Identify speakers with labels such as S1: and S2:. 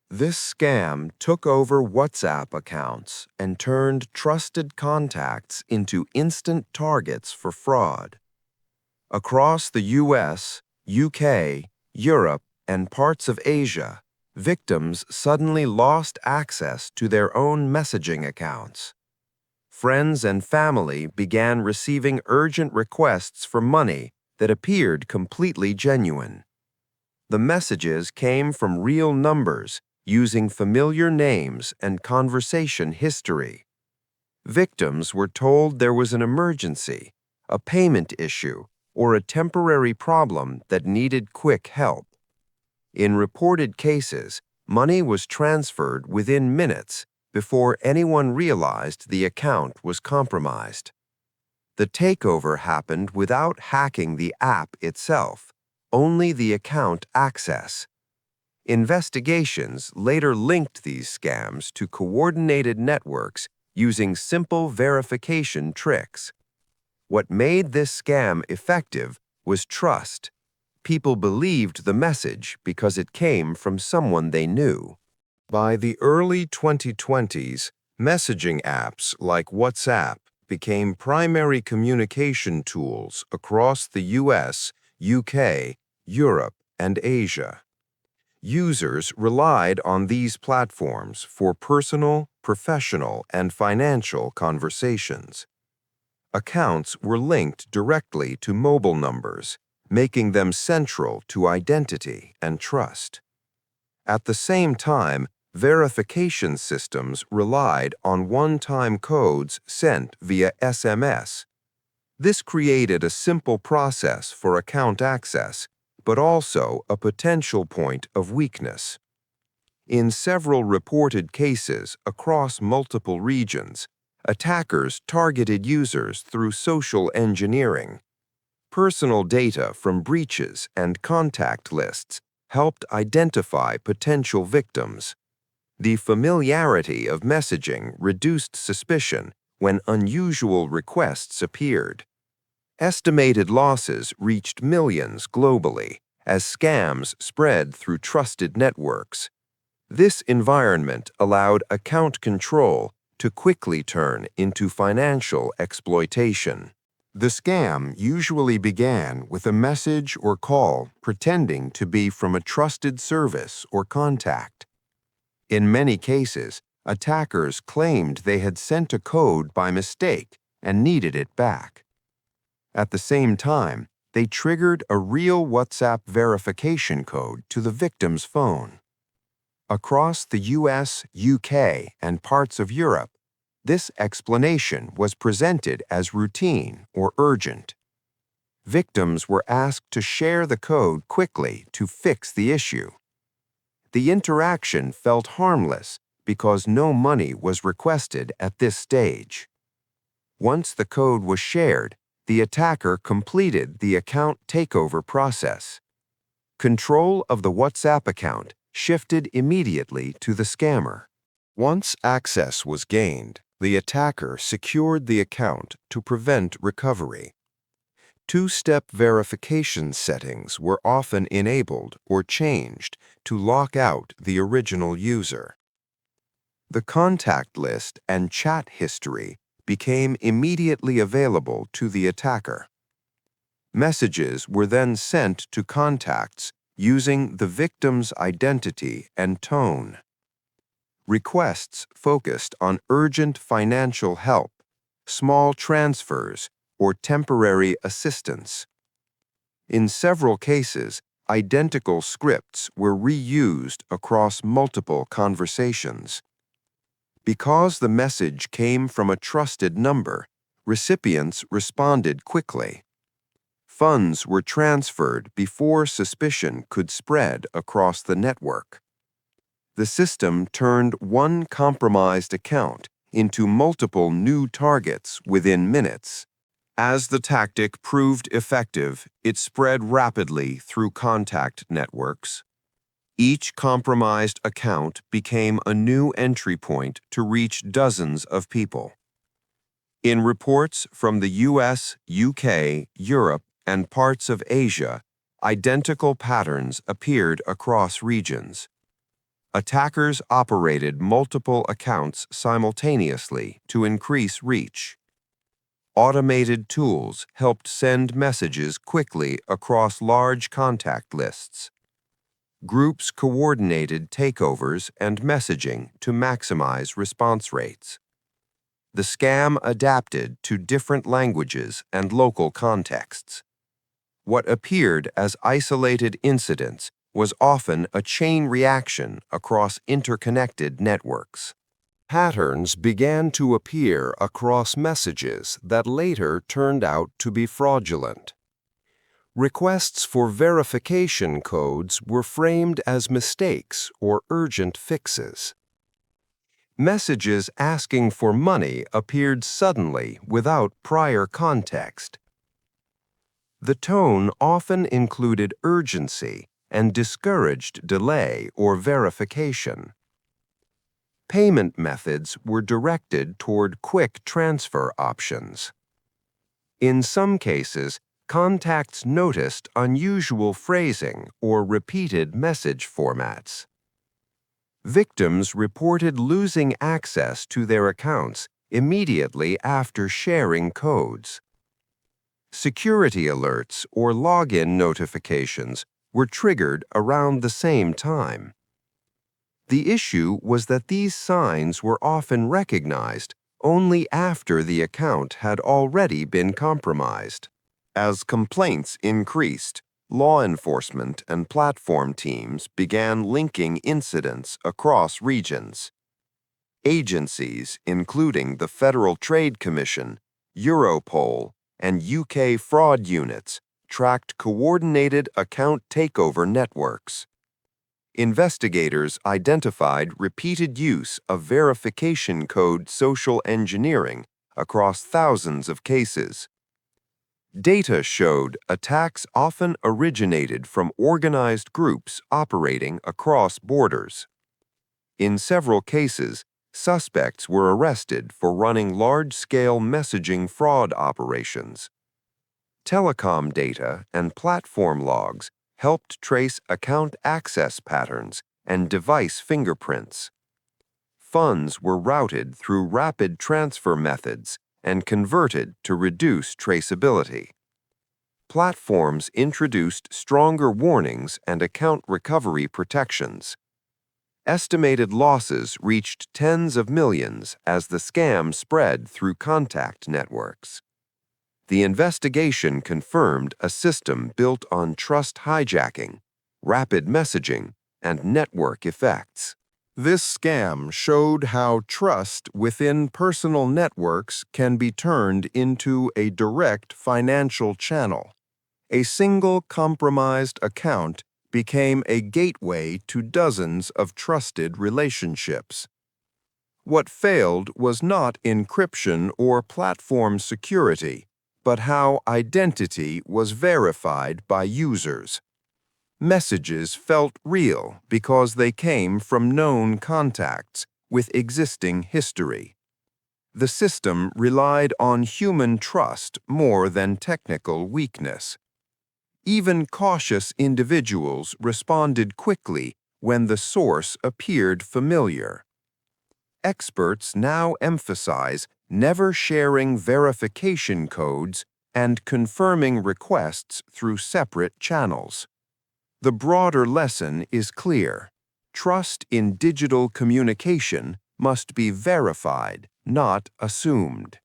S1: This scam took over WhatsApp accounts and turned trusted contacts into instant targets for fraud. Across the US, UK, Europe, and parts of Asia, victims suddenly lost access to their own messaging accounts. Friends and family began receiving urgent requests for money that appeared completely genuine. The messages came from real numbers using familiar names and conversation history. Victims were told there was an emergency, a payment issue, or a temporary problem that needed quick help. In reported cases, money was transferred within minutes before anyone realized the account was compromised. The takeover happened without hacking the app itself, only the account access. Investigations later linked these scams to coordinated networks using simple verification tricks. What made this scam effective was trust. People believed the message because it came from someone they knew. By the early 2020s, messaging apps like WhatsApp became primary communication tools across the US, UK, Europe, and Asia. Users relied on these platforms for personal, professional, and financial conversations. Accounts were linked directly to mobile numbers, making them central to identity and trust. At the same time, verification systems relied on one-time codes sent via SMS. This created a simple process for account access, but also a potential point of weakness. In several reported cases across multiple regions, attackers targeted users through social engineering. Personal data from breaches and contact lists helped identify potential victims. The familiarity of messaging reduced suspicion when unusual requests appeared. Estimated losses reached millions globally as scams spread through trusted networks. This environment allowed account control to quickly turn into financial exploitation. The scam usually began with a message or call pretending to be from a trusted service or contact. In many cases, attackers claimed they had sent a code by mistake and needed it back. At the same time, they triggered a real WhatsApp verification code to the victim's phone. Across the US, UK, and parts of Europe, this explanation was presented as routine or urgent. Victims were asked to share the code quickly to fix the issue. The interaction felt harmless because no money was requested at this stage. Once the code was shared, the attacker completed the account takeover process. Control of the WhatsApp account shifted immediately to the scammer. Once access was gained, the attacker secured the account to prevent recovery. Two-step verification settings were often enabled or changed to lock out the original user. The contact list and chat history became immediately available to the attacker. Messages were then sent to contacts using the victim's identity and tone. Requests focused on urgent financial help, small transfers, or temporary assistance. In several cases, identical scripts were reused across multiple conversations. Because the message came from a trusted number, recipients responded quickly. Funds were transferred before suspicion could spread across the network. The system turned one compromised account into multiple new targets within minutes. As the tactic proved effective, it spread rapidly through contact networks. Each compromised account became a new entry point to reach dozens of people. In reports from the US, UK, Europe, and parts of Asia, identical patterns appeared across regions. Attackers operated multiple accounts simultaneously to increase reach. Automated tools helped send messages quickly across large contact lists. Groups coordinated takeovers and messaging to maximize response rates. The scam adapted to different languages and local contexts. What appeared as isolated incidents was often a chain reaction across interconnected networks. Patterns began to appear across messages that later turned out to be fraudulent. Requests for verification codes were framed as mistakes or urgent fixes. Messages asking for money appeared suddenly without prior context. The tone often included urgency and discouraged delay or verification. Payment methods were directed toward quick transfer options. In some cases, contacts noticed unusual phrasing or repeated message formats. Victims reported losing access to their accounts immediately after sharing codes. Security alerts or login notifications were triggered around the same time. The issue was that these signs were often recognized only after the account had already been compromised. As complaints increased, law enforcement and platform teams began linking incidents across regions. Agencies, including the Federal Trade Commission, Europol, and UK fraud units, tracked coordinated account takeover networks. Investigators identified repeated use of verification code social engineering across thousands of cases. Data showed attacks often originated from organized groups operating across borders. In several cases, suspects were arrested for running large-scale messaging fraud operations. Telecom data and platform logs helped trace account access patterns and device fingerprints. Funds were routed through rapid transfer methods and converted to reduce traceability. Platforms introduced stronger warnings and account recovery protections. Estimated losses reached tens of millions as the scam spread through contact networks. The investigation confirmed a system built on trust hijacking, rapid messaging, and network effects. This scam showed how trust within personal networks can be turned into a direct financial channel. A single compromised account became a gateway to dozens of trusted relationships. What failed was not encryption or platform security, but how identity was verified by users. Messages felt real because they came from known contacts with existing history. The system relied on human trust more than technical weakness. Even cautious individuals responded quickly when the source appeared familiar. Experts now emphasize never sharing verification codes and confirming requests through separate channels. The broader lesson is clear. Trust in digital communication must be verified, not assumed.